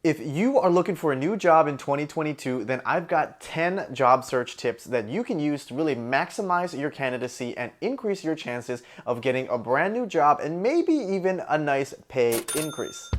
If you are looking for a new job in 2022, then I've got 10 job search tips that you can use to really maximize your candidacy and increase your chances of getting a brand new job and maybe even a nice pay increase.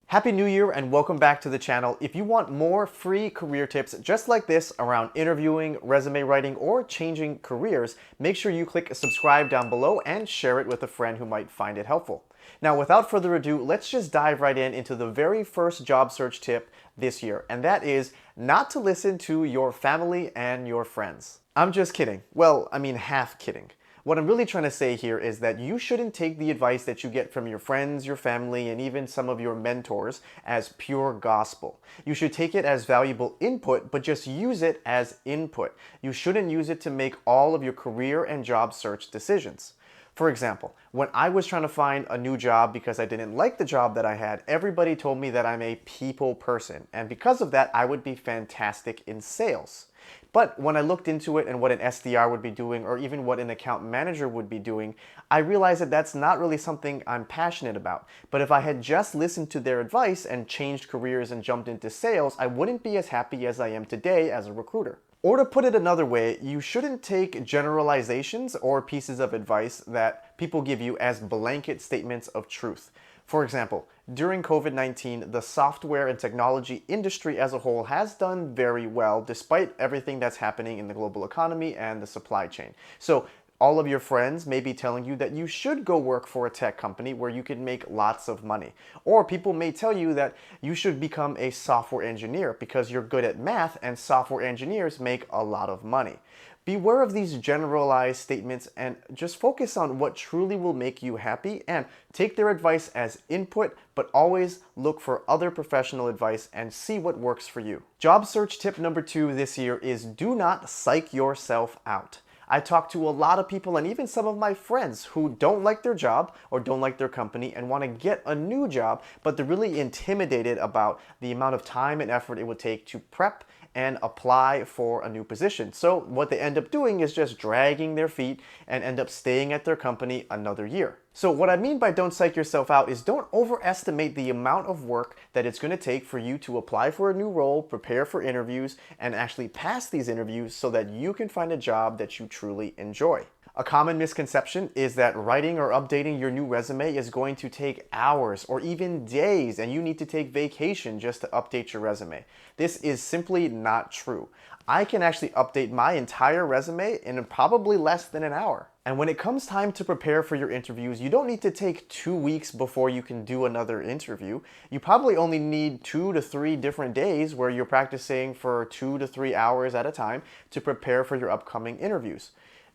Happy New Year and welcome back to the channel. If you want more free career tips just like this around interviewing, resume writing, or changing careers, make sure you click subscribe down below and share it with a friend who might find it helpful. Now, without further ado, let's just dive right into the very first job search tip this year, and that is not to listen to your family and your friends. I'm just kidding. Well, I mean, half kidding. What I'm really trying to say here is that you shouldn't take the advice that you get from your friends, your family, and even some of your mentors as pure gospel. You should take it as valuable input, but just use it as input. You shouldn't use it to make all of your career and job search decisions. For example, when I was trying to find a new job because I didn't like the job that I had, everybody told me that I'm a people person, and because of that, I would be fantastic in sales. But when I looked into it and what an SDR would be doing, or even what an account manager would be doing, I realized that that's not really something I'm passionate about. But if I had just listened to their advice and changed careers and jumped into sales, I wouldn't be as happy as I am today as a recruiter. Or to put it another way, you shouldn't take generalizations or pieces of advice that people give you as blanket statements of truth. For example, during COVID-19, the software and technology industry as a whole has done very well despite everything that's happening in the global economy and the supply chain. So all of your friends may be telling you that you should go work for a tech company where you can make lots of money. Or people may tell you that you should become a software engineer because you're good at math and software engineers make a lot of money. Beware of these generalized statements and just focus on what truly will make you happy and take their advice as input, but always look for other professional advice and see what works for you. Job search tip number 2 this year is do not psych yourself out. I talk to a lot of people and even some of my friends who don't like their job or don't like their company and want to get a new job, but they're really intimidated about the amount of time and effort it would take to prep and apply for a new position. So what they end up doing is just dragging their feet and end up staying at their company another year. So what I mean by don't psych yourself out is don't overestimate the amount of work that it's going to take for you to apply for a new role, prepare for interviews, and actually pass these interviews so that you can find a job that you truly enjoy. A common misconception is that writing or updating your new resume is going to take hours or even days, and you need to take vacation just to update your resume. This is simply not true. I can actually update my entire resume in probably less than an hour. And when it comes time to prepare for your interviews, you don't need to take 2 weeks before you can do another interview. You probably only need 2 to 3 different days where you're practicing for 2 to 3 hours at a time to prepare for your upcoming interviews.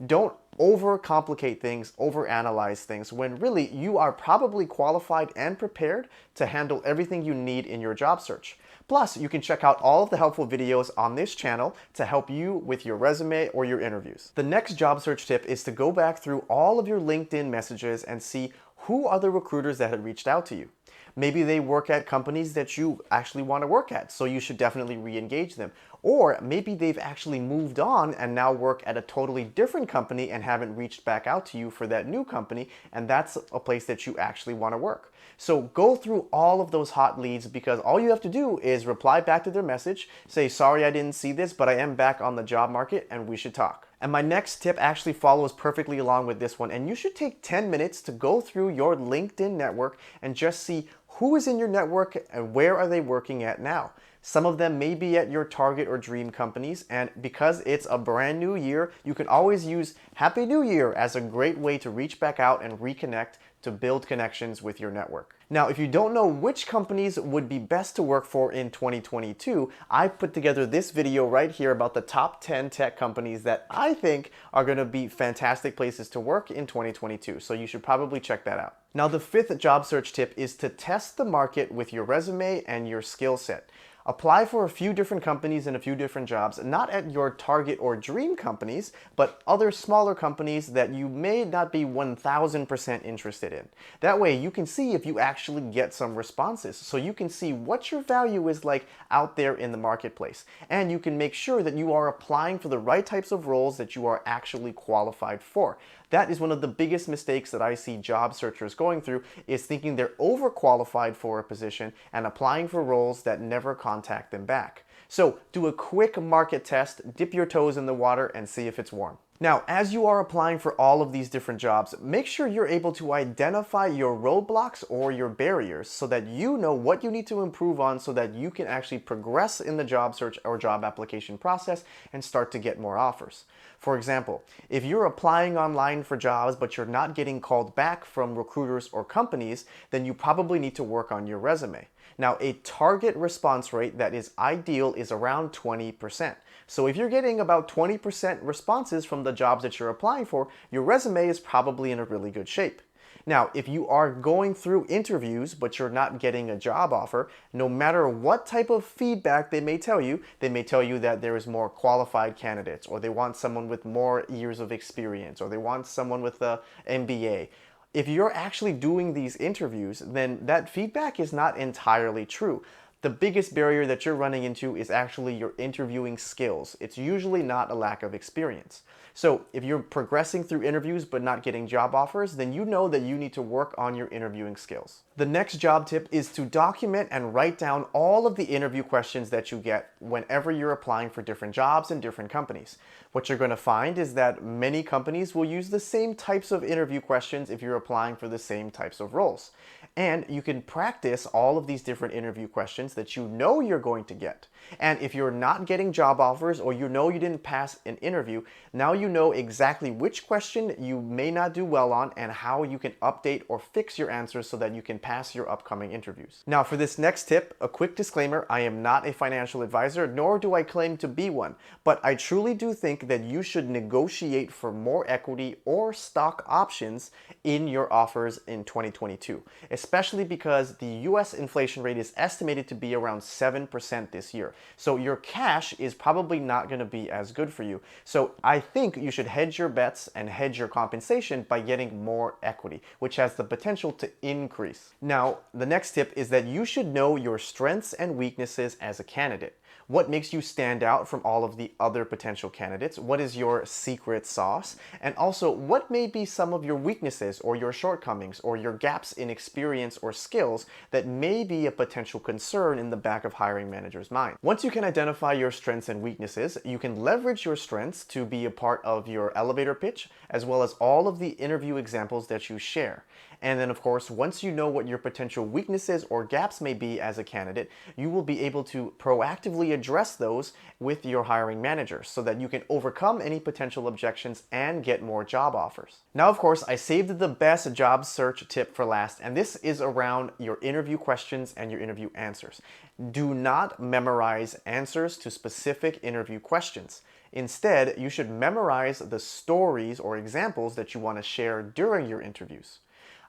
Don't overcomplicate things, overanalyze things, when really you are probably qualified and prepared to handle everything you need in your job search. Plus, you can check out all of the helpful videos on this channel to help you with your resume or your interviews. The next job search tip is to go back through all of your LinkedIn messages and see who are the recruiters that had reached out to you. Maybe they work at companies that you actually want to work at, so you should definitely re-engage them. Or maybe they've actually moved on and now work at a totally different company and haven't reached back out to you for that new company, and that's a place that you actually want to work. So go through all of those hot leads because all you have to do is reply back to their message, say, sorry I didn't see this, but I am back on the job market and we should talk. And my next tip actually follows perfectly along with this one, and you should take 10 minutes to go through your LinkedIn network and just see who is in your network and where are they working at now. Some of them may be at your target or dream companies, and because it's a brand new year, you can always use Happy New Year as a great way to reach back out and reconnect to build connections with your network. Now, if you don't know which companies would be best to work for in 2022, I put together this video right here about the top 10 tech companies that I think are going to be fantastic places to work in 2022. So you should probably check that out. Now, the fifth job search tip is to test the market with your resume and your skill set. Apply for a few different companies and a few different jobs, not at your target or dream companies, but other smaller companies that you may not be 1000% interested in. That way you can see if you actually get some responses, so you can see what your value is like out there in the marketplace. And you can make sure that you are applying for the right types of roles that you are actually qualified for. That is one of the biggest mistakes that I see job searchers going through, is thinking they're overqualified for a position and applying for roles that never contact them back. So do a quick market test, dip your toes in the water and see if it's warm. Now, as you are applying for all of these different jobs, make sure you're able to identify your roadblocks or your barriers so that you know what you need to improve on so that you can actually progress in the job search or job application process and start to get more offers. For example, if you're applying online for jobs but you're not getting called back from recruiters or companies, then you probably need to work on your resume. Now, a target response rate that is ideal is around 20%. So if you're getting about 20% responses from the jobs that you're applying for, your resume is probably in a really good shape. Now, if you are going through interviews but you're not getting a job offer, no matter what type of feedback they may tell you that there is more qualified candidates, or they want someone with more years of experience, or they want someone with a MBA. If you're actually doing these interviews, then that feedback is not entirely true. The biggest barrier that you're running into is actually your interviewing skills. It's usually not a lack of experience. So if you're progressing through interviews but not getting job offers, then you know that you need to work on your interviewing skills. The next job tip is to document and write down all of the interview questions that you get whenever you're applying for different jobs in different companies. What you're going to find is that many companies will use the same types of interview questions if you're applying for the same types of roles. And you can practice all of these different interview questions that you know you're going to get. And if you're not getting job offers, or you know you didn't pass an interview, now you know exactly which question you may not do well on and how you can update or fix your answers so that you can pass your upcoming interviews. Now, for this next tip, a quick disclaimer: I am not a financial advisor, nor do I claim to be one, but I truly do think that you should negotiate for more equity or stock options in your offers in 2022, especially because the US inflation rate is estimated to be around 7% this year. So your cash is probably not going to be as good for you. So I think you should hedge your bets and hedge your compensation by getting more equity, which has the potential to increase. Now, the next tip is that you should know your strengths and weaknesses as a candidate. What makes you stand out from all of the other potential candidates? What is your secret sauce? And also, what may be some of your weaknesses or your shortcomings or your gaps in experience or skills that may be a potential concern in the back of hiring managers' mind? Once you can identify your strengths and weaknesses, you can leverage your strengths to be a part of your elevator pitch, as well as all of the interview examples that you share. And then, of course, once you know what your potential weaknesses or gaps may be as a candidate, you will be able to proactively address those with your hiring manager so that you can overcome any potential objections and get more job offers. Now, of course, I saved the best job search tip for last, and this is around your interview questions and your interview answers. Do not memorize answers to specific interview questions. Instead, you should memorize the stories or examples that you want to share during your interviews.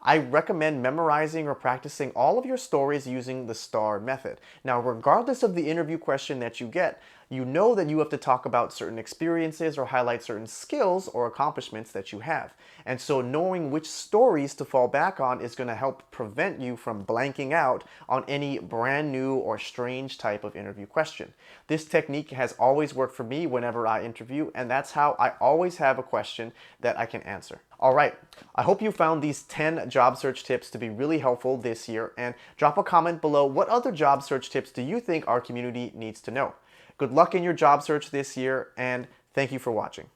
I recommend memorizing or practicing all of your stories using the STAR method. Now, regardless of the interview question that you get, you know that you have to talk about certain experiences or highlight certain skills or accomplishments that you have. And so knowing which stories to fall back on is going to help prevent you from blanking out on any brand new or strange type of interview question. This technique has always worked for me whenever I interview, and that's how I always have a question that I can answer. All right, I hope you found these 10 job search tips to be really helpful this year, and drop a comment below what other job search tips do you think our community needs to know. Good luck in your job search this year, and thank you for watching.